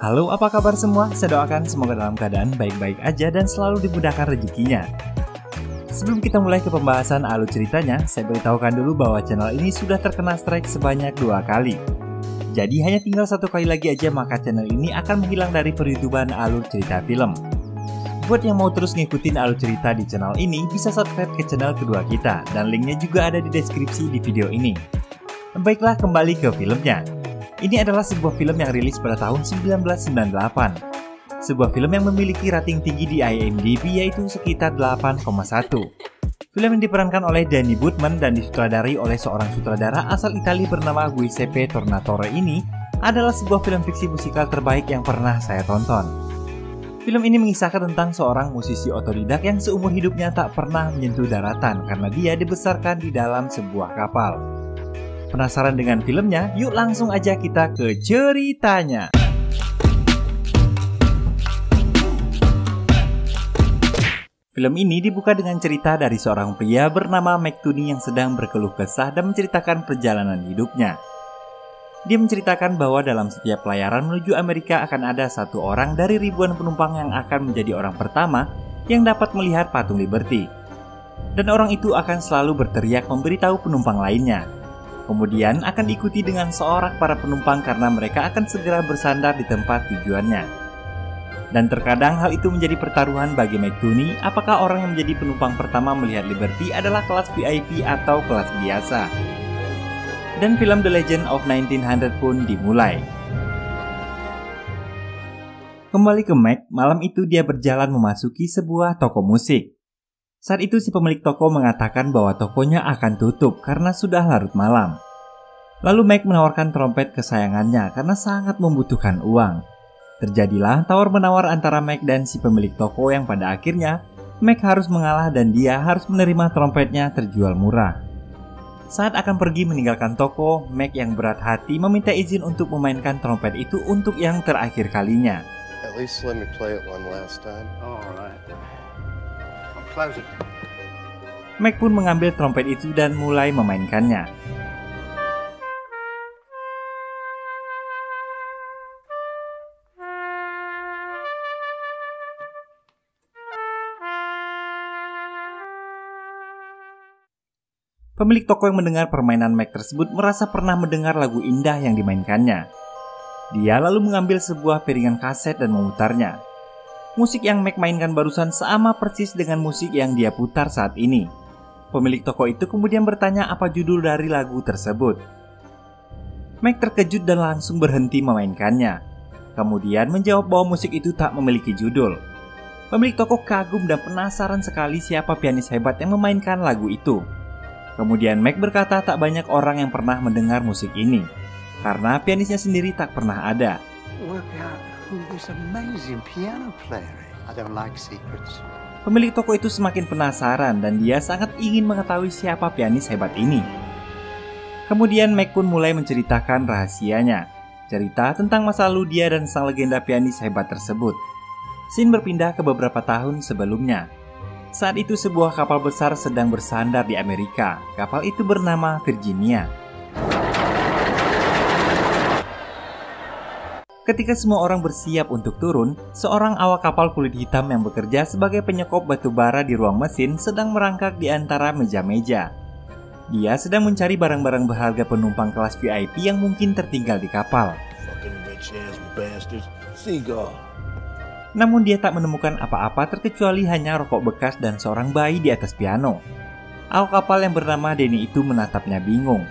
Halo, apa kabar semua? Saya doakan semoga dalam keadaan baik-baik aja dan selalu dimudahkan rezekinya. Sebelum kita mulai ke pembahasan alur ceritanya, saya beritahukan dulu bahwa channel ini sudah terkena strike sebanyak 2 kali. Jadi hanya tinggal 1 kali lagi aja maka channel ini akan menghilang dari per-YouTubean alur cerita film. Buat yang mau terus ngikutin alur cerita di channel ini, bisa subscribe ke channel kedua kita, dan linknya juga ada di deskripsi di video ini. Baiklah, kembali ke filmnya. Ini adalah sebuah film yang rilis pada tahun 1998. Sebuah film yang memiliki rating tinggi di IMDb yaitu sekitar 8,1. Film yang diperankan oleh Danny Bootman dan disutradari oleh seorang sutradara asal Italia bernama Giuseppe Tornatore ini adalah sebuah film fiksi musikal terbaik yang pernah saya tonton. Film ini mengisahkan tentang seorang musisi otodidak yang seumur hidupnya tak pernah menyentuh daratan karena dia dibesarkan di dalam sebuah kapal. Penasaran dengan filmnya? Yuk langsung aja kita ke ceritanya. Film ini dibuka dengan cerita dari seorang pria bernama McTooney yang sedang berkeluh kesah dan menceritakan perjalanan hidupnya. Dia menceritakan bahwa dalam setiap pelayaran menuju Amerika akan ada satu orang dari ribuan penumpang yang akan menjadi orang pertama yang dapat melihat patung Liberty. Dan orang itu akan selalu berteriak memberitahu penumpang lainnya. Kemudian akan diikuti dengan seorak para penumpang karena mereka akan segera bersandar di tempat tujuannya. Dan terkadang hal itu menjadi pertaruhan bagi McTooney apakah orang yang menjadi penumpang pertama melihat Liberty adalah kelas VIP atau kelas biasa. Dan film The Legend of 1900 pun dimulai. Kembali ke Mac, malam itu dia berjalan memasuki sebuah toko musik. Saat itu si pemilik toko mengatakan bahwa tokonya akan tutup karena sudah larut malam. Lalu Mac menawarkan trompet kesayangannya karena sangat membutuhkan uang. Terjadilah tawar-menawar antara Mac dan si pemilik toko yang pada akhirnya Mac harus mengalah dan dia harus menerima trompetnya terjual murah. Saat akan pergi meninggalkan toko, Mac yang berat hati meminta izin untuk memainkan trompet itu untuk yang terakhir kalinya. At least let me play it one last time. All right. Mac pun mengambil trompet itu dan mulai memainkannya. Pemilik toko yang mendengar permainan Mac tersebut merasa pernah mendengar lagu indah yang dimainkannya. Dia lalu mengambil sebuah piringan kaset dan memutarnya. Musik yang Mac mainkan barusan sama persis dengan musik yang dia putar saat ini. Pemilik toko itu kemudian bertanya apa judul dari lagu tersebut. Mac terkejut dan langsung berhenti memainkannya. Kemudian menjawab bahwa musik itu tak memiliki judul. Pemilik toko kagum dan penasaran sekali siapa pianis hebat yang memainkan lagu itu. Kemudian Mac berkata tak banyak orang yang pernah mendengar musik ini, karena pianisnya sendiri tak pernah ada. Pemilik toko itu semakin penasaran dan dia sangat ingin mengetahui siapa pianis hebat ini. Kemudian Mac pun mulai menceritakan rahasianya, cerita tentang masa lalu dia dan sang legenda pianis hebat tersebut. Scene berpindah ke beberapa tahun sebelumnya. Saat itu sebuah kapal besar sedang bersandar di Amerika. Kapal itu bernama Virginia. Ketika semua orang bersiap untuk turun, seorang awak kapal kulit hitam yang bekerja sebagai penyekop batu bara di ruang mesin sedang merangkak di antara meja-meja. Dia sedang mencari barang-barang berharga penumpang kelas VIP yang mungkin tertinggal di kapal. Namun dia tak menemukan apa-apa terkecuali hanya rokok bekas dan seorang bayi di atas piano. Awak kapal yang bernama Denny itu menatapnya bingung.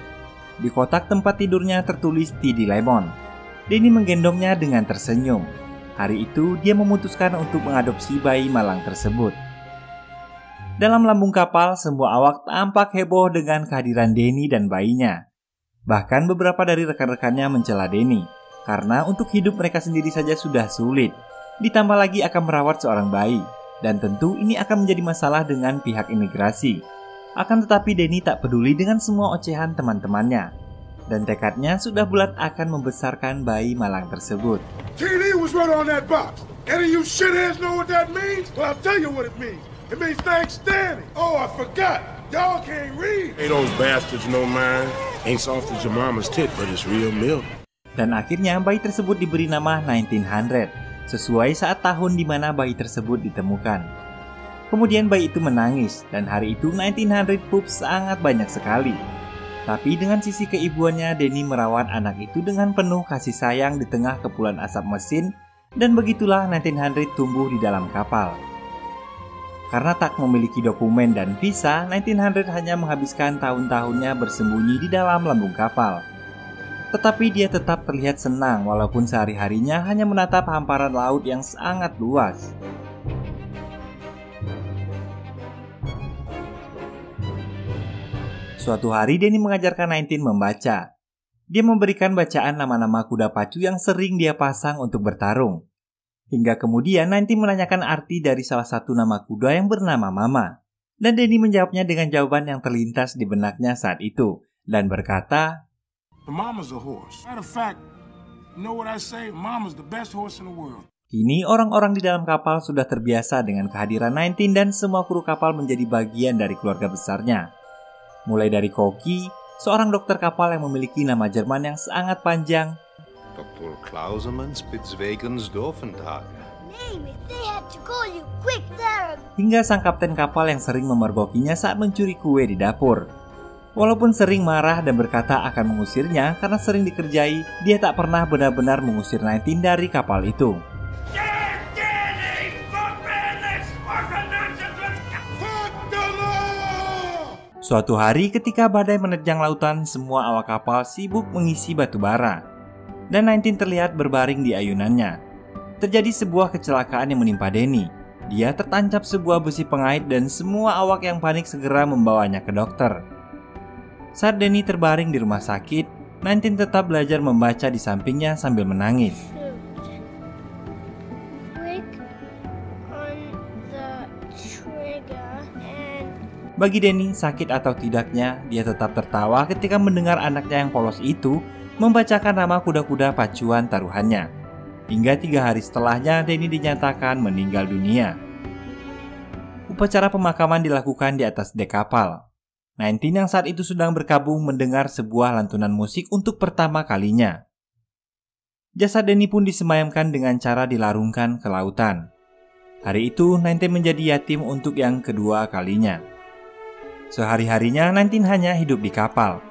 Di kotak tempat tidurnya tertulis T.D. Lemon. Denny menggendongnya dengan tersenyum. Hari itu dia memutuskan untuk mengadopsi bayi malang tersebut. Dalam lambung kapal, semua awak tampak heboh dengan kehadiran Denny dan bayinya. Bahkan beberapa dari rekan-rekannya mencela Denny, karena untuk hidup mereka sendiri saja sudah sulit. Ditambah lagi akan merawat seorang bayi, dan tentu ini akan menjadi masalah dengan pihak imigrasi. Akan tetapi Denny tak peduli dengan semua ocehan teman-temannya. Dan tekadnya sudah bulat akan membesarkan bayi malang tersebut. TD was right on that box. Any of you shitheads know what that means? Well, I'll tell you what it means. It means thanks, Danny. Oh, I forgot. Y'all can't read. Hey, those bastards know mine. Ain't soft as your mama's tit, but it's real milk. Dan akhirnya bayi tersebut diberi nama 1900, sesuai saat tahun di mana bayi tersebut ditemukan. Kemudian bayi itu menangis, dan hari itu 1900 pup sangat banyak sekali. Tapi dengan sisi keibuannya, Denny merawat anak itu dengan penuh kasih sayang di tengah kepulan asap mesin, dan begitulah 1900 tumbuh di dalam kapal. Karena tak memiliki dokumen dan visa, 1900 hanya menghabiskan tahun-tahunnya bersembunyi di dalam lambung kapal. Tetapi dia tetap terlihat senang walaupun sehari-harinya hanya menatap hamparan laut yang sangat luas. Suatu hari Denny mengajarkan 19 membaca. Dia memberikan bacaan nama-nama kuda pacu yang sering dia pasang untuk bertarung. Hingga kemudian 19 menanyakan arti dari salah satu nama kuda yang bernama Mama. Dan Denny menjawabnya dengan jawaban yang terlintas di benaknya saat itu. Dan berkata, Mama's a horse. Matter of fact, you know what I say? Mama's the best horse in the world. Kini orang-orang di dalam kapal sudah terbiasa dengan kehadiran 19 dan semua kru kapal menjadi bagian dari keluarga besarnya. Mulai dari Koki, seorang dokter kapal yang memiliki nama Jerman yang sangat panjang, Dr. Klausemann Spitzwegens-Dorfenthaler. Hingga sang kapten kapal yang sering memergokinya saat mencuri kue di dapur. Walaupun sering marah dan berkata akan mengusirnya karena sering dikerjai, dia tak pernah benar-benar mengusir 19 dari kapal itu. Suatu hari ketika badai menerjang lautan, semua awak kapal sibuk mengisi batu bara. Dan 19 terlihat berbaring di ayunannya. Terjadi sebuah kecelakaan yang menimpa Denny. Dia tertancap sebuah besi pengait dan semua awak yang panik segera membawanya ke dokter. Saat Denny terbaring di rumah sakit, 19 tetap belajar membaca di sampingnya sambil menangis. Bagi Denny, sakit atau tidaknya, dia tetap tertawa ketika mendengar anaknya yang polos itu membacakan nama kuda-kuda pacuan taruhannya. Hingga 3 hari setelahnya, Denny dinyatakan meninggal dunia. Upacara pemakaman dilakukan di atas dek kapal. 19 yang saat itu sedang berkabung mendengar sebuah lantunan musik untuk pertama kalinya. Jasad Denny pun disemayamkan dengan cara dilarungkan ke lautan. Hari itu, 19 menjadi yatim untuk yang kedua kalinya. Sehari-harinya, 19 hanya hidup di kapal.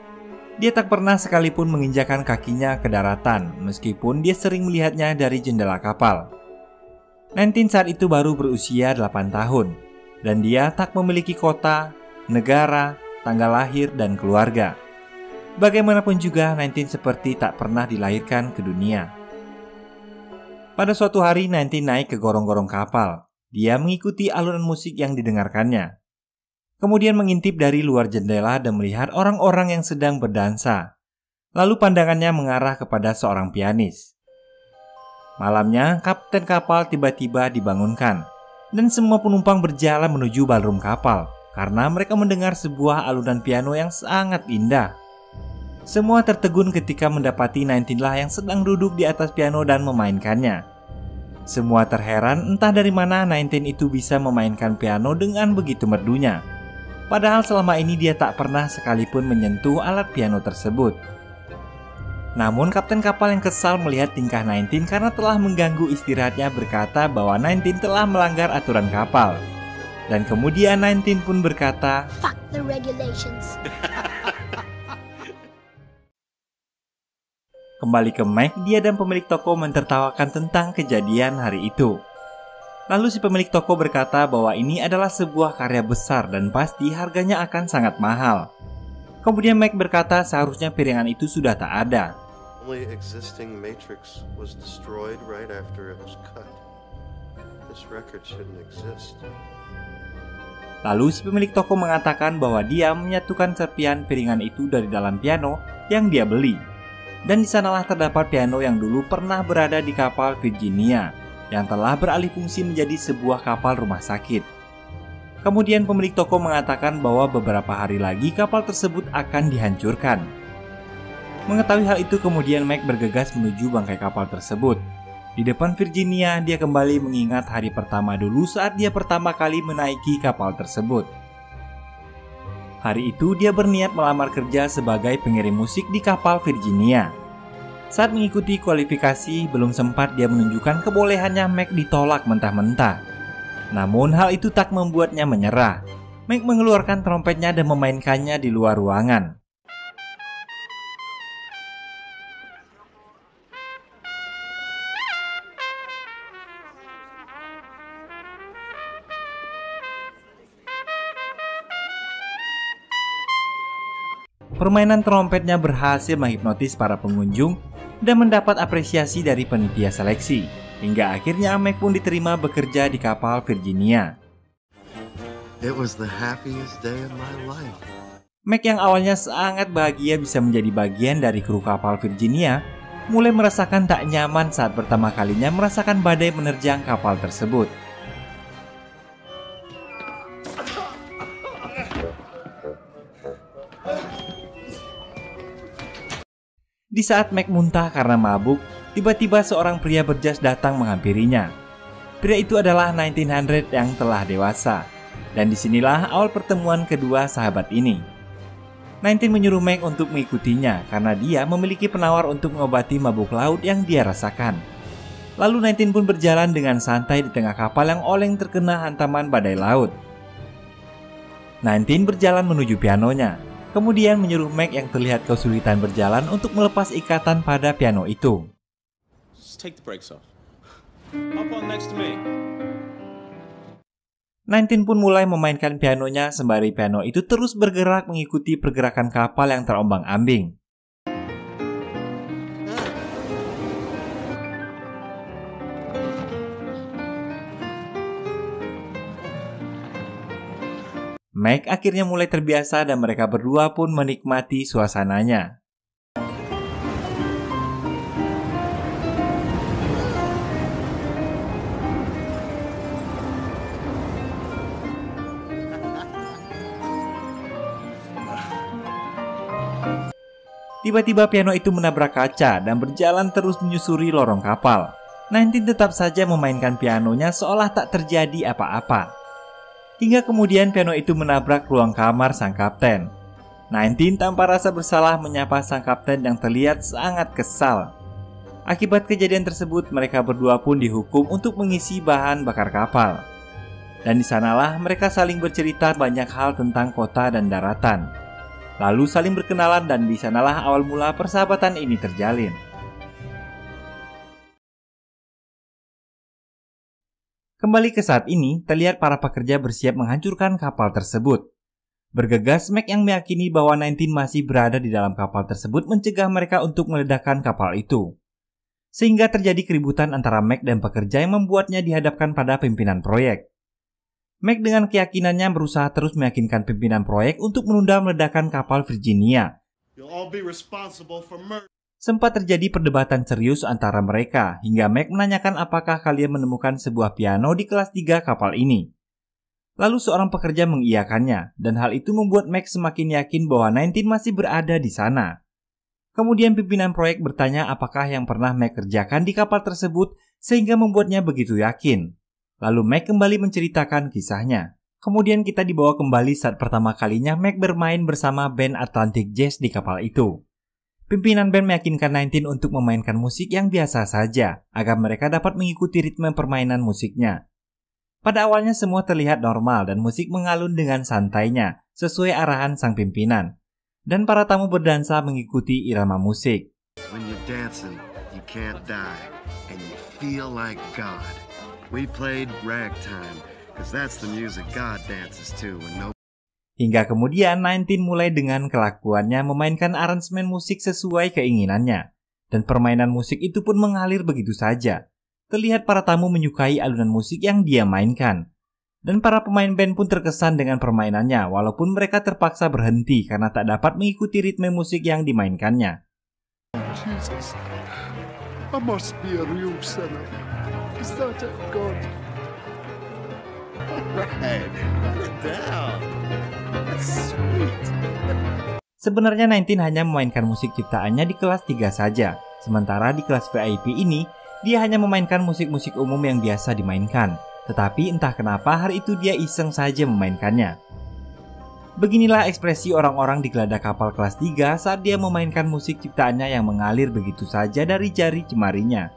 Dia tak pernah sekalipun menginjakan kakinya ke daratan, meskipun dia sering melihatnya dari jendela kapal. 19 saat itu baru berusia 8 tahun, dan dia tak memiliki kota, negara, tanggal lahir, dan keluarga. Bagaimanapun juga, 19 seperti tak pernah dilahirkan ke dunia. Pada suatu hari, 19 naik ke gorong-gorong kapal. Dia mengikuti alunan musik yang didengarkannya. Kemudian mengintip dari luar jendela dan melihat orang-orang yang sedang berdansa. Lalu pandangannya mengarah kepada seorang pianis. Malamnya, kapten kapal tiba-tiba dibangunkan, dan semua penumpang berjalan menuju ballroom kapal karena mereka mendengar sebuah alunan piano yang sangat indah. Semua tertegun ketika mendapati 19 lah yang sedang duduk di atas piano dan memainkannya. Semua terheran entah dari mana 19 itu bisa memainkan piano dengan begitu merdunya. Padahal selama ini dia tak pernah sekalipun menyentuh alat piano tersebut. Namun kapten kapal yang kesal melihat tingkah 19 karena telah mengganggu istirahatnya berkata bahwa 19 telah melanggar aturan kapal. Dan kemudian 19 pun berkata, "Fuck the regulations." Kembali ke Mike, dia dan pemilik toko mentertawakan tentang kejadian hari itu. Lalu si pemilik toko berkata bahwa ini adalah sebuah karya besar dan pasti harganya akan sangat mahal. Kemudian Mike berkata seharusnya piringan itu sudah tak ada. Only existing matrix was destroyed right after it was cut. This record shouldn't exist. Lalu si pemilik toko mengatakan bahwa dia menyatukan serpian piringan itu dari dalam piano yang dia beli. Dan di sanalah terdapat piano yang dulu pernah berada di kapal Virginia, yang telah beralih fungsi menjadi sebuah kapal rumah sakit. Kemudian pemilik toko mengatakan bahwa beberapa hari lagi kapal tersebut akan dihancurkan. Mengetahui hal itu, kemudian Mike bergegas menuju bangkai kapal tersebut. Di depan Virginia, dia kembali mengingat hari pertama dulu saat dia pertama kali menaiki kapal tersebut. Hari itu dia berniat melamar kerja sebagai pengirim musik di kapal Virginia. Saat mengikuti kualifikasi, belum sempat dia menunjukkan kebolehannya Mac ditolak mentah-mentah. Namun hal itu tak membuatnya menyerah. Mac mengeluarkan trompetnya dan memainkannya di luar ruangan. Permainan trompetnya berhasil menghipnotis para pengunjung dan mendapat apresiasi dari panitia seleksi. Hingga akhirnya Mac pun diterima bekerja di kapal Virginia. It was the happiest day of my life. Mac yang awalnya sangat bahagia bisa menjadi bagian dari kru kapal Virginia, mulai merasakan tak nyaman saat pertama kalinya merasakan badai menerjang kapal tersebut. Di saat Mac muntah karena mabuk, tiba-tiba seorang pria berjas datang menghampirinya. Pria itu adalah 1900 yang telah dewasa. Dan disinilah awal pertemuan kedua sahabat ini. 19 menyuruh Mac untuk mengikutinya karena dia memiliki penawar untuk mengobati mabuk laut yang dia rasakan. Lalu 19 pun berjalan dengan santai di tengah kapal yang oleng terkena hantaman badai laut. 19 berjalan menuju pianonya. Kemudian menyuruh Mac yang terlihat kesulitan berjalan untuk melepas ikatan pada piano itu. Just take the brakes off. Hop on next to me. 19 pun mulai memainkan pianonya sembari piano itu terus bergerak mengikuti pergerakan kapal yang terombang-ambing. Mac akhirnya mulai terbiasa dan mereka berdua pun menikmati suasananya. Tiba-tiba piano itu menabrak kaca dan berjalan terus menyusuri lorong kapal. 19 tetap saja memainkan pianonya seolah tak terjadi apa-apa. Hingga kemudian piano itu menabrak ruang kamar sang kapten. 19 tanpa rasa bersalah menyapa sang kapten yang terlihat sangat kesal. Akibat kejadian tersebut, mereka berdua pun dihukum untuk mengisi bahan bakar kapal. Dan di sanalah mereka saling bercerita banyak hal tentang kota dan daratan. Lalu saling berkenalan dan di sanalah awal mula persahabatan ini terjalin. Kembali ke saat ini, terlihat para pekerja bersiap menghancurkan kapal tersebut. Bergegas, Mac yang meyakini bahwa 19 masih berada di dalam kapal tersebut mencegah mereka untuk meledakkan kapal itu. Sehingga terjadi keributan antara Mac dan pekerja yang membuatnya dihadapkan pada pimpinan proyek. Mac dengan keyakinannya berusaha terus meyakinkan pimpinan proyek untuk menunda meledakan kapal Virginia. You'll all be responsible for murder. Sempat terjadi perdebatan serius antara mereka hingga Mac menanyakan apakah kalian menemukan sebuah piano di kelas 3 kapal ini. Lalu seorang pekerja mengiyakannya dan hal itu membuat Mac semakin yakin bahwa 19 masih berada di sana. Kemudian pimpinan proyek bertanya apakah yang pernah Mac kerjakan di kapal tersebut sehingga membuatnya begitu yakin. Lalu Mac kembali menceritakan kisahnya. Kemudian kita dibawa kembali saat pertama kalinya Mac bermain bersama band Atlantic Jazz di kapal itu. Pimpinan band meyakinkan 19 untuk memainkan musik yang biasa saja agar mereka dapat mengikuti ritme permainan musiknya. Pada awalnya semua terlihat normal dan musik mengalun dengan santainya sesuai arahan sang pimpinan. Dan para tamu berdansa mengikuti irama musik. When you're dancing, you can't die, and you feel like God. We played ragtime, because that's the music God dances to when no. Hingga kemudian 19 mulai dengan kelakuannya memainkan aransemen musik sesuai keinginannya. Dan permainan musik itu pun mengalir begitu saja. Terlihat para tamu menyukai alunan musik yang dia mainkan. Dan para pemain band pun terkesan dengan permainannya walaupun mereka terpaksa berhenti karena tak dapat mengikuti ritme musik yang dimainkannya. Jesus, I must be a real sinner. Is that a God? Right, down. That's sweet. Sebenarnya 19 hanya memainkan musik ciptaannya di kelas 3 saja. Sementara di kelas VIP ini, dia hanya memainkan musik-musik umum yang biasa dimainkan. Tetapi entah kenapa hari itu dia iseng saja memainkannya. Beginilah ekspresi orang-orang di geladak kapal kelas 3 saat dia memainkan musik ciptaannya yang mengalir begitu saja dari jari jemarinya.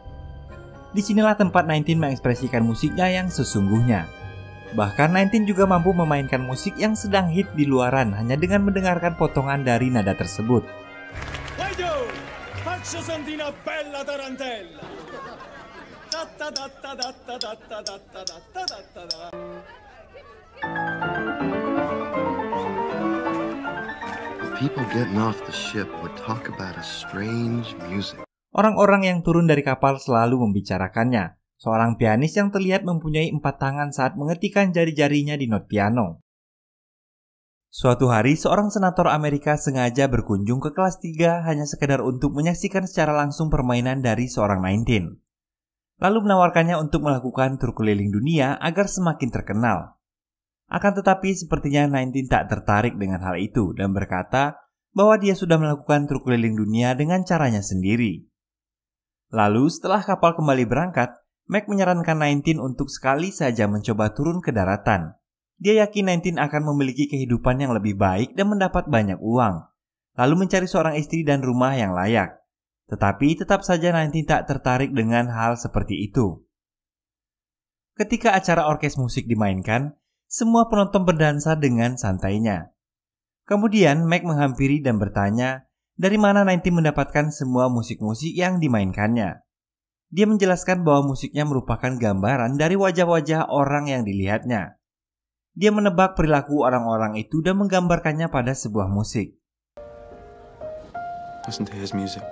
Disinilah tempat 19 mengekspresikan musiknya yang sesungguhnya. Bahkan 19 juga mampu memainkan musik yang sedang hit di luaran hanya dengan mendengarkan potongan dari nada tersebut. People getting off the ship would talk about a strange music. Orang-orang yang turun dari kapal selalu membicarakannya. Seorang pianis yang terlihat mempunyai 4 tangan saat mengetikkan jari-jarinya di not piano. Suatu hari, seorang senator Amerika sengaja berkunjung ke kelas 3 hanya sekedar untuk menyaksikan secara langsung permainan dari seorang 19. Lalu menawarkannya untuk melakukan tur keliling dunia agar semakin terkenal. Akan tetapi sepertinya 19 tak tertarik dengan hal itu dan berkata bahwa dia sudah melakukan tur keliling dunia dengan caranya sendiri. Lalu setelah kapal kembali berangkat, Mac menyarankan 19 untuk sekali saja mencoba turun ke daratan. Dia yakin 19 akan memiliki kehidupan yang lebih baik dan mendapat banyak uang, lalu mencari seorang istri dan rumah yang layak. Tetapi tetap saja 19 tak tertarik dengan hal seperti itu. Ketika acara orkes musik dimainkan, semua penonton berdansa dengan santainya. Kemudian Mac menghampiri dan bertanya dari mana 19 mendapatkan semua musik-musik yang dimainkannya. Dia menjelaskan bahwa musiknya merupakan gambaran dari wajah-wajah orang yang dilihatnya. Dia menebak perilaku orang-orang itu dan menggambarkannya pada sebuah musik. Listen to his music.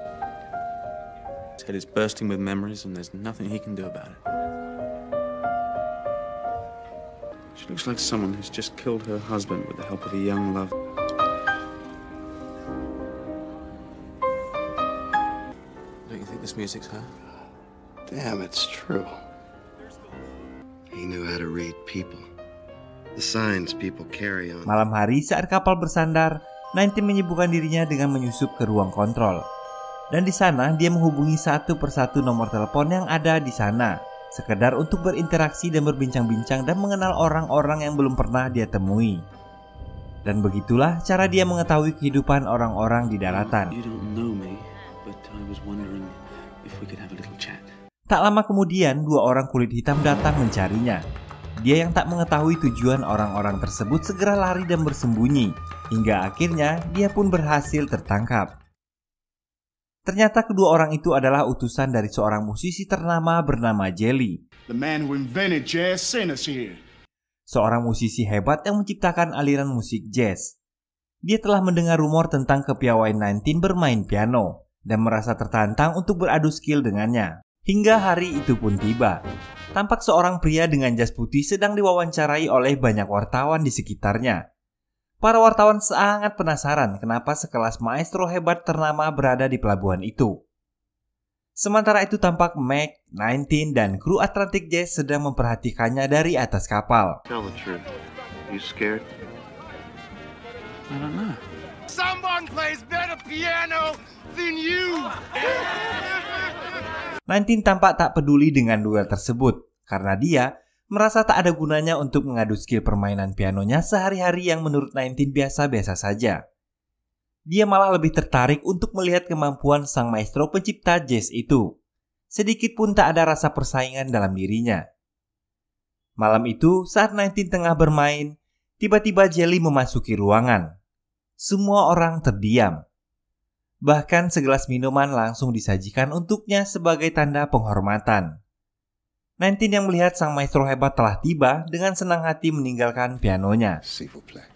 His head is bursting with memories and there's nothing he can do about it. She looks like someone who's just killed her husband with the help of a young lover. Don't you think this music's her? Damn, it's true. He knew how to read people. The signs people carry on. Malam hari saat kapal bersandar, 19 menyibukkan dirinya dengan menyusup ke ruang kontrol. Dan di sana dia menghubungi satu persatu nomor telepon yang ada di sana, sekedar untuk berinteraksi dan berbincang-bincang dan mengenal orang-orang yang belum pernah dia temui. Dan begitulah cara dia mengetahui kehidupan orang-orang di daratan. You don't know me, but I was wondering if we could have a little chat. Tak lama kemudian, 2 orang kulit hitam datang mencarinya. Dia yang tak mengetahui tujuan orang-orang tersebut segera lari dan bersembunyi, hingga akhirnya dia pun berhasil tertangkap. Ternyata kedua orang itu adalah utusan dari seorang musisi ternama bernama Jelly. The man who invented jazz sent us here. Seorang musisi hebat yang menciptakan aliran musik jazz. Dia telah mendengar rumor tentang kepiawaian 19 bermain piano dan merasa tertantang untuk beradu skill dengannya. Hingga hari itu pun tiba. Tampak seorang pria dengan jas putih sedang diwawancarai oleh banyak wartawan di sekitarnya. Para wartawan sangat penasaran kenapa sekelas maestro hebat ternama berada di pelabuhan itu. Sementara itu tampak Mac, 19, dan kru Atlantic Jazz sedang memperhatikannya dari atas kapal. Tell the truth. You scared? I don't know. Someone plays better piano than you. 19 tampak tak peduli dengan duel tersebut karena dia merasa tak ada gunanya untuk mengadu skill permainan pianonya sehari-hari yang menurut 19 biasa-biasa saja. Dia malah lebih tertarik untuk melihat kemampuan sang maestro pencipta jazz itu. Sedikit pun tak ada rasa persaingan dalam dirinya. Malam itu, saat 19 tengah bermain, tiba-tiba Jelly memasuki ruangan. Semua orang terdiam. Bahkan segelas minuman langsung disajikan untuknya sebagai tanda penghormatan. 19 yang melihat sang maestro hebat telah tiba dengan senang hati meninggalkan pianonya. S'il vous plaît.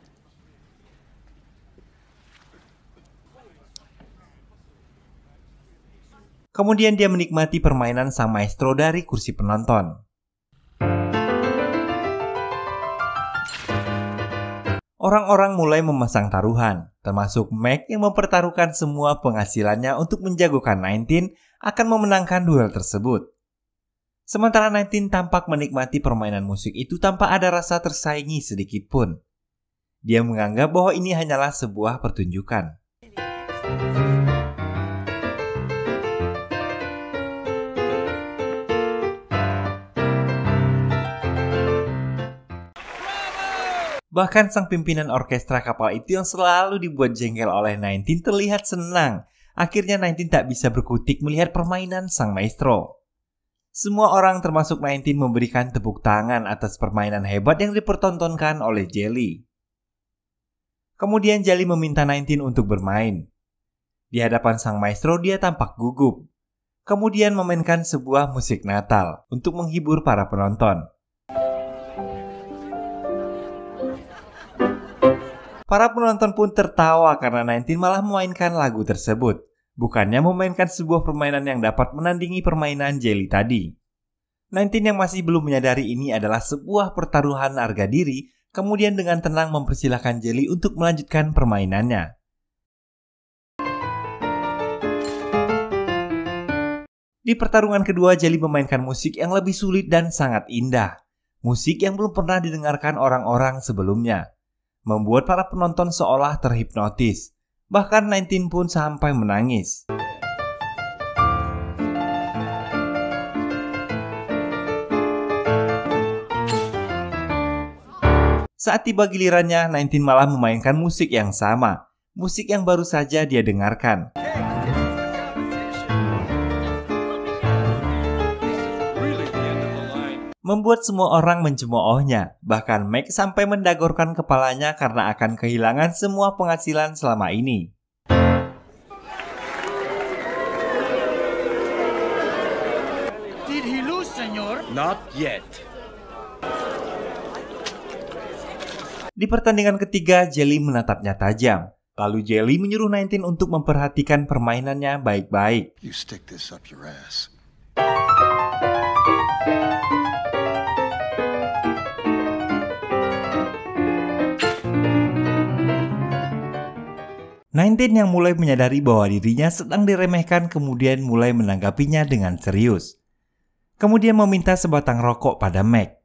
Kemudian dia menikmati permainan sang maestro dari kursi penonton. Orang-orang mulai memasang taruhan, termasuk Mac yang mempertaruhkan semua penghasilannya untuk menjagokan 19 akan memenangkan duel tersebut. Sementara 19 tampak menikmati permainan musik itu tanpa ada rasa tersaingi sedikit pun. Dia menganggap bahwa ini hanyalah sebuah pertunjukan. Bahkan sang pimpinan orkestra kapal itu yang selalu dibuat jengkel oleh 19 terlihat senang. Akhirnya 19 tak bisa berkutik melihat permainan sang maestro. Semua orang termasuk 19 memberikan tepuk tangan atas permainan hebat yang dipertontonkan oleh Jelly. Kemudian Jelly meminta 19 untuk bermain. Di hadapan sang maestro dia tampak gugup. Kemudian memainkan sebuah musik Natal untuk menghibur para penonton. Para penonton pun tertawa karena 19 malah memainkan lagu tersebut, bukannya memainkan sebuah permainan yang dapat menandingi permainan Jelly tadi. 19 yang masih belum menyadari ini adalah sebuah pertaruhan harga diri, kemudian dengan tenang mempersilahkan Jelly untuk melanjutkan permainannya. Di pertarungan kedua, Jelly memainkan musik yang lebih sulit dan sangat indah. Musik yang belum pernah didengarkan orang-orang sebelumnya, membuat para penonton seolah terhipnotis. Bahkan 19 pun sampai menangis. Saat tiba gilirannya, 19 malah memainkan musik yang sama, musik yang baru saja dia dengarkan. Membuat semua orang mencemoohnya, bahkan Meg sampai mendagorkan kepalanya karena akan kehilangan semua penghasilan selama ini. Did he lose, senor? Not yet. Di pertandingan ketiga, Jelly menatapnya tajam. Lalu Jelly menyuruh 19 untuk memperhatikan permainannya baik-baik. You stick this up your ass. 19 yang mulai menyadari bahwa dirinya sedang diremehkan kemudian mulai menanggapinya dengan serius. Kemudian meminta sebatang rokok pada Meg.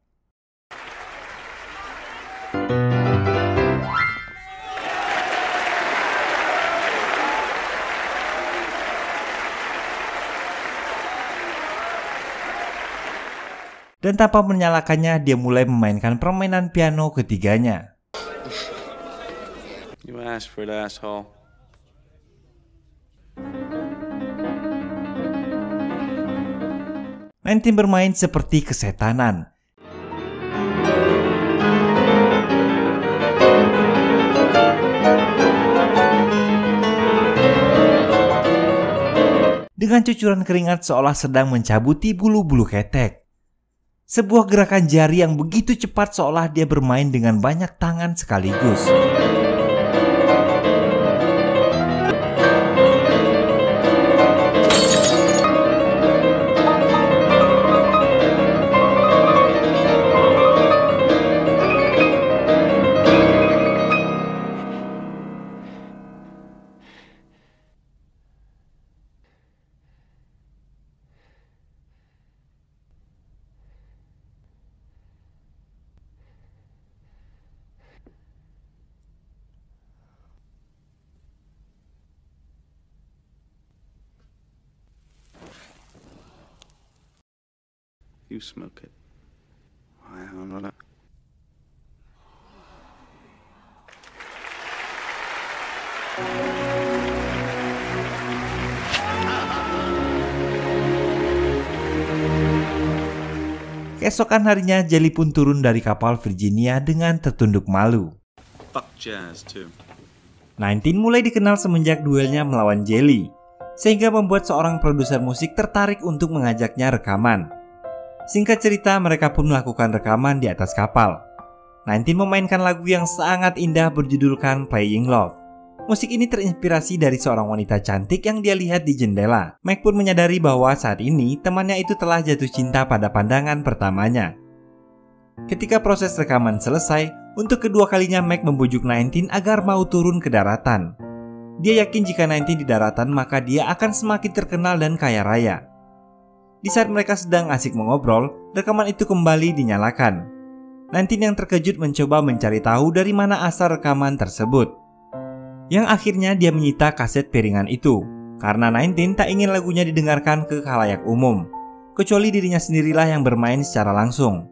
Dan tanpa menyalakannya, dia mulai memainkan permainan piano ketiganya. You asked for it, asshole. Nanti bermain seperti kesetanan. Dengan cucuran keringat seolah sedang mencabuti bulu-bulu ketek. Sebuah gerakan jari yang begitu cepat seolah dia bermain dengan banyak tangan sekaligus. You smoke it. I don't know. Keesokan harinya, Jelly pun turun dari kapal Virginia dengan tertunduk malu. Fuck jazz too. 19 mulai dikenal semenjak duelnya melawan Jelly, sehingga membuat seorang produser musik tertarik untuk mengajaknya rekaman. Singkat cerita, mereka pun melakukan rekaman di atas kapal. 19 memainkan lagu yang sangat indah berjudulkan Playing Love. Musik ini terinspirasi dari seorang wanita cantik yang dia lihat di jendela. Meg pun menyadari bahwa saat ini temannya itu telah jatuh cinta pada pandangan pertamanya. Ketika proses rekaman selesai, untuk kedua kalinya Meg membujuk 19 agar mau turun ke daratan. Dia yakin jika 19 di daratan maka dia akan semakin terkenal dan kaya raya. Di saat mereka sedang asik mengobrol, rekaman itu kembali dinyalakan. 19 yang terkejut mencoba mencari tahu dari mana asal rekaman tersebut. Yang akhirnya dia menyita kaset piringan itu, karena 19 tak ingin lagunya didengarkan ke khalayak umum, kecuali dirinya sendirilah yang bermain secara langsung.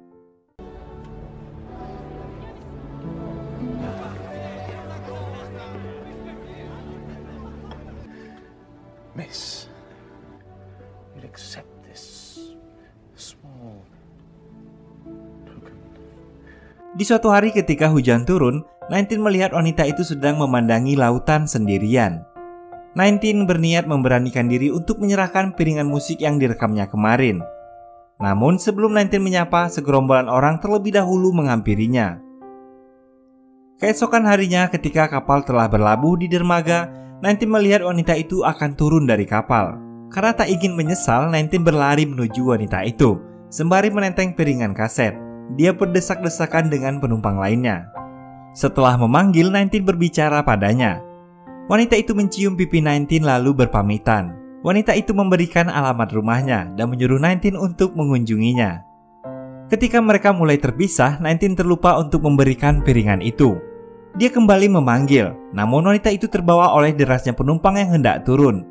Di suatu hari ketika hujan turun, 19 melihat wanita itu sedang memandangi lautan sendirian. 19 berniat memberanikan diri untuk menyerahkan piringan musik yang direkamnya kemarin. Namun sebelum 19 menyapa, segerombolan orang terlebih dahulu menghampirinya. Keesokan harinya ketika kapal telah berlabuh di dermaga, 19 melihat wanita itu akan turun dari kapal. Karena tak ingin menyesal, 19 berlari menuju wanita itu, sembari menenteng piringan kaset. Dia berdesak-desakan dengan penumpang lainnya. Setelah memanggil, 19 berbicara padanya. Wanita itu mencium pipi 19 lalu berpamitan. Wanita itu memberikan alamat rumahnya dan menyuruh 19 untuk mengunjunginya. Ketika mereka mulai terpisah, 19 terlupa untuk memberikan piringan itu. Dia kembali memanggil, namun wanita itu terbawa oleh derasnya penumpang yang hendak turun.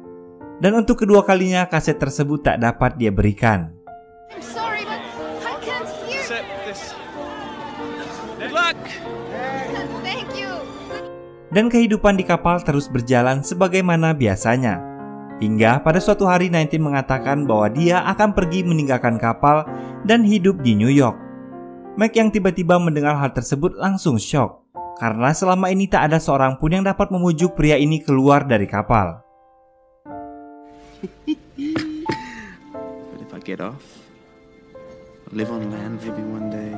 Dan untuk kedua kalinya kaset tersebut tak dapat dia berikan. I'm sorry, but I can't hear. Accept this. Good luck. Thank you. Dan kehidupan di kapal terus berjalan sebagaimana biasanya. Hingga pada suatu hari 19 mengatakan bahwa dia akan pergi meninggalkan kapal dan hidup di New York. Mac yang tiba-tiba mendengar hal tersebut langsung shock, karena selama ini tak ada seorang pun yang dapat memujuk pria ini keluar dari kapal. But if I get off, live on land, maybe one day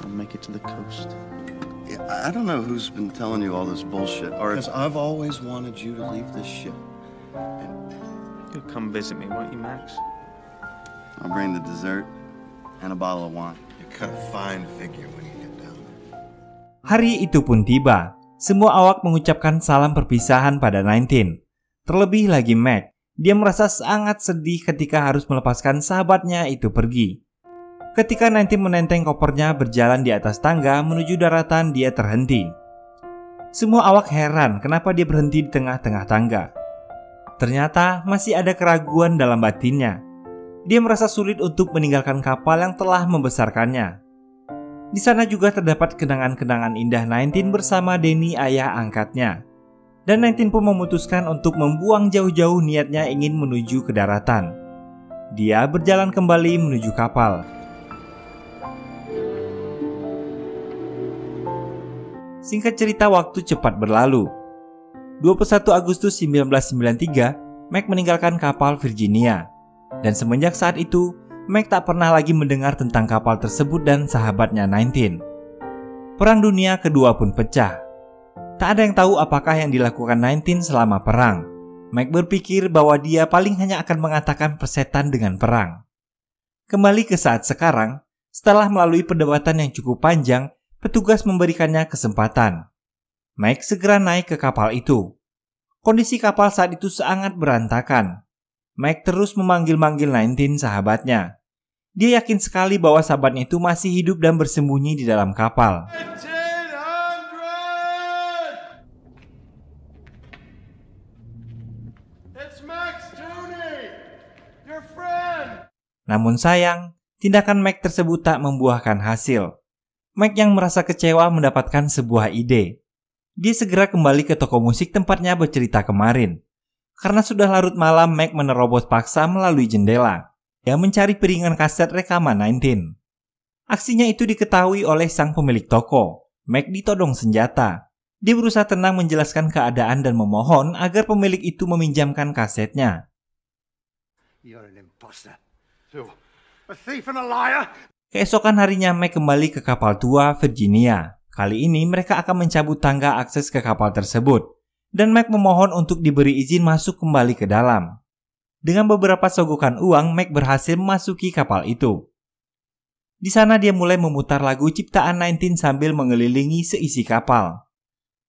I'll make it to the coast. Yeah, I don't know who's been telling you all this bullshit. Or because I've always wanted you to leave this ship. You'll come visit me, won't you, Max? I'll bring the dessert and a bottle of wine. You cut a fine figure when you get down there. Hari itu pun tiba. Semua awak mengucapkan salam perpisahan pada 19. Terlebih lagi Mac. Dia merasa sangat sedih ketika harus melepaskan sahabatnya itu pergi. Ketika 19 menenteng kopernya berjalan di atas tangga menuju daratan, dia terhenti. Semua awak heran kenapa dia berhenti di tengah-tengah tangga. Ternyata masih ada keraguan dalam batinnya. Dia merasa sulit untuk meninggalkan kapal yang telah membesarkannya. Di sana juga terdapat kenangan-kenangan indah 19 bersama Danny, ayah angkatnya. Dan 19 pun memutuskan untuk membuang jauh-jauh niatnya ingin menuju ke daratan. Dia berjalan kembali menuju kapal. Singkat cerita, waktu cepat berlalu. 21 Agustus 1993, Mac meninggalkan kapal Virginia. Dan semenjak saat itu, Mac tak pernah lagi mendengar tentang kapal tersebut dan sahabatnya 19. Perang Dunia Kedua pun pecah. Tak ada yang tahu apakah yang dilakukan 19 selama perang. Mac berpikir bahwa dia paling hanya akan mengatakan persetan dengan perang. Kembali ke saat sekarang, setelah melalui perdebatan yang cukup panjang, petugas memberikannya kesempatan. Mac segera naik ke kapal itu. Kondisi kapal saat itu sangat berantakan. Mac terus memanggil-manggil 19 sahabatnya. Dia yakin sekali bahwa sahabatnya itu masih hidup dan bersembunyi di dalam kapal. Namun sayang, tindakan Mac tersebut tak membuahkan hasil. Mac yang merasa kecewa mendapatkan sebuah ide. Dia segera kembali ke toko musik tempatnya bercerita kemarin. Karena sudah larut malam, Mac menerobos paksa melalui jendela. Dia mencari piringan kaset rekaman 19. Aksinya itu diketahui oleh sang pemilik toko. Mac ditodong senjata. Dia berusaha tenang menjelaskan keadaan dan memohon agar pemilik itu meminjamkan kasetnya. You're an imposter. A thief and a liar. Keesokan harinya, Mac kembali ke kapal tua Virginia. Kali ini mereka akan mencabut tangga akses ke kapal tersebut. Dan Mac memohon untuk diberi izin masuk kembali ke dalam. Dengan beberapa sogokan uang, Mac berhasil memasuki kapal itu. Di sana dia mulai memutar lagu ciptaan 19 sambil mengelilingi seisi kapal.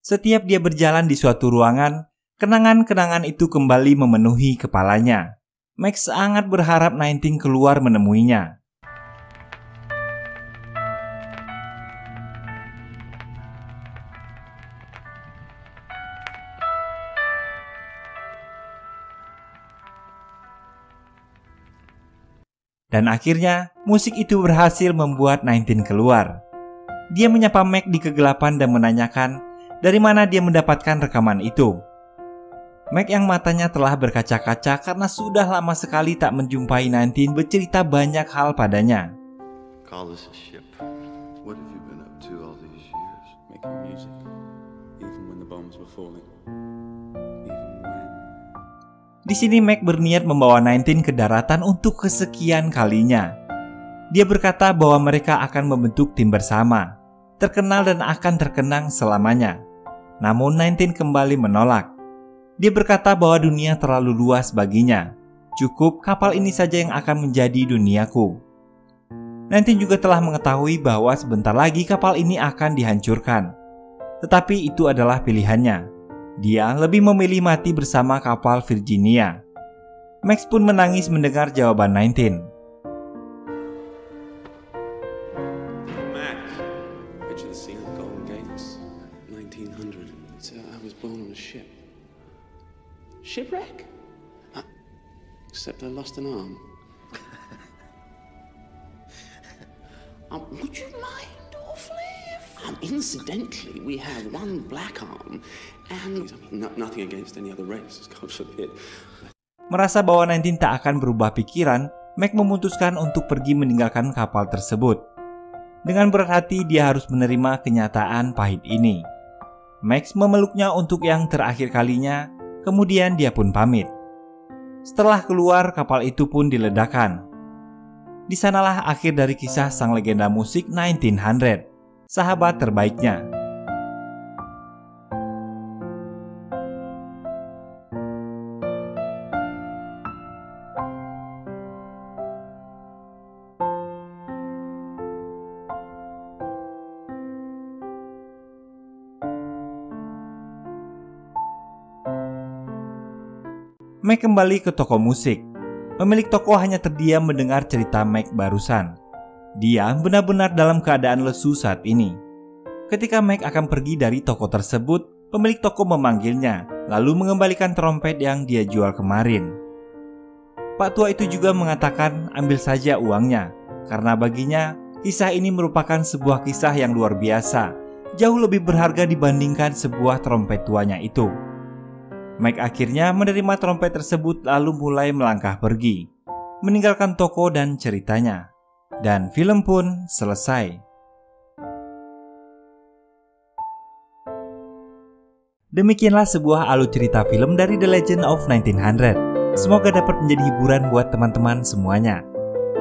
Setiap dia berjalan di suatu ruangan, kenangan-kenangan itu kembali memenuhi kepalanya. Mac sangat berharap 19 keluar menemuinya. Dan akhirnya, musik itu berhasil membuat 19 keluar. Dia menyapa Mac di kegelapan dan menanyakan dari mana dia mendapatkan rekaman itu. Mac yang matanya telah berkaca-kaca karena sudah lama sekali tak menjumpai 19 bercerita banyak hal padanya. Call this a ship. What have you been up to all making music, even when the bombs were falling, even when. Di sini Mac berniat membawa 19 ke daratan untuk kesekian kalinya. Dia berkata bahwa mereka akan membentuk tim bersama, terkenal dan akan terkenang selamanya. Namun 19 kembali menolak. Dia berkata bahwa dunia terlalu luas baginya. Cukup kapal ini saja yang akan menjadi duniaku. 19 juga telah mengetahui bahwa sebentar lagi kapal ini akan dihancurkan. Tetapi itu adalah pilihannya. Dia lebih memilih mati bersama kapal Virginia. Max pun menangis mendengar jawaban 19. Max, picture the scene at Golden Gates, 1900. I was born on a ship. Shipwreck? Except I lost an arm. Would you mind awfully? Incidentally, we have one black arm, and nothing against any other race, God forbid. Merasa bahwa 19 tak akan berubah pikiran, Mac memutuskan untuk pergi meninggalkan kapal tersebut. Dengan berat hati, dia harus menerima kenyataan pahit ini. Max memeluknya untuk yang terakhir kalinya, kemudian dia pun pamit. Setelah keluar, kapal itu pun diledakkan. Di sanalah akhir dari kisah sang legenda musik 1900, sahabat terbaiknya. Mac kembali ke toko musik. Pemilik toko hanya terdiam mendengar cerita Mac barusan. Dia benar-benar dalam keadaan lesu saat ini. Ketika Mac akan pergi dari toko tersebut, pemilik toko memanggilnya, lalu mengembalikan trompet yang dia jual kemarin. Pak tua itu juga mengatakan ambil saja uangnya, karena baginya kisah ini merupakan sebuah kisah yang luar biasa, jauh lebih berharga dibandingkan sebuah trompet tuanya itu. Mac akhirnya menerima trompet tersebut lalu mulai melangkah pergi, meninggalkan toko dan ceritanya. Dan film pun selesai. Demikianlah sebuah alur cerita film dari The Legend of 1900. Semoga dapat menjadi hiburan buat teman-teman semuanya.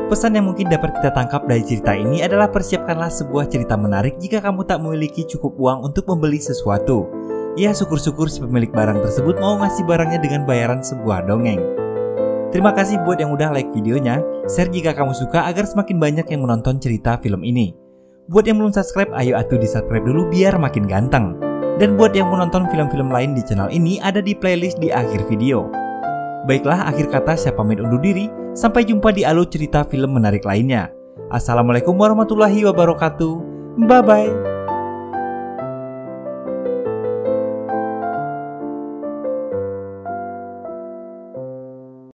Pesan yang mungkin dapat kita tangkap dari cerita ini adalah persiapkanlah sebuah cerita menarik jika kamu tak memiliki cukup uang untuk membeli sesuatu. Ya, syukur-syukur si pemilik barang tersebut mau ngasih barangnya dengan bayaran sebuah dongeng. Terima kasih buat yang udah like videonya, share jika kamu suka agar semakin banyak yang menonton cerita film ini. Buat yang belum subscribe, ayo atuh di subscribe dulu biar makin ganteng. Dan buat yang menonton film-film lain di channel ini ada di playlist di akhir video. Baiklah, akhir kata saya pamit undur diri, sampai jumpa di alur cerita film menarik lainnya. Assalamualaikum warahmatullahi wabarakatuh, bye-bye.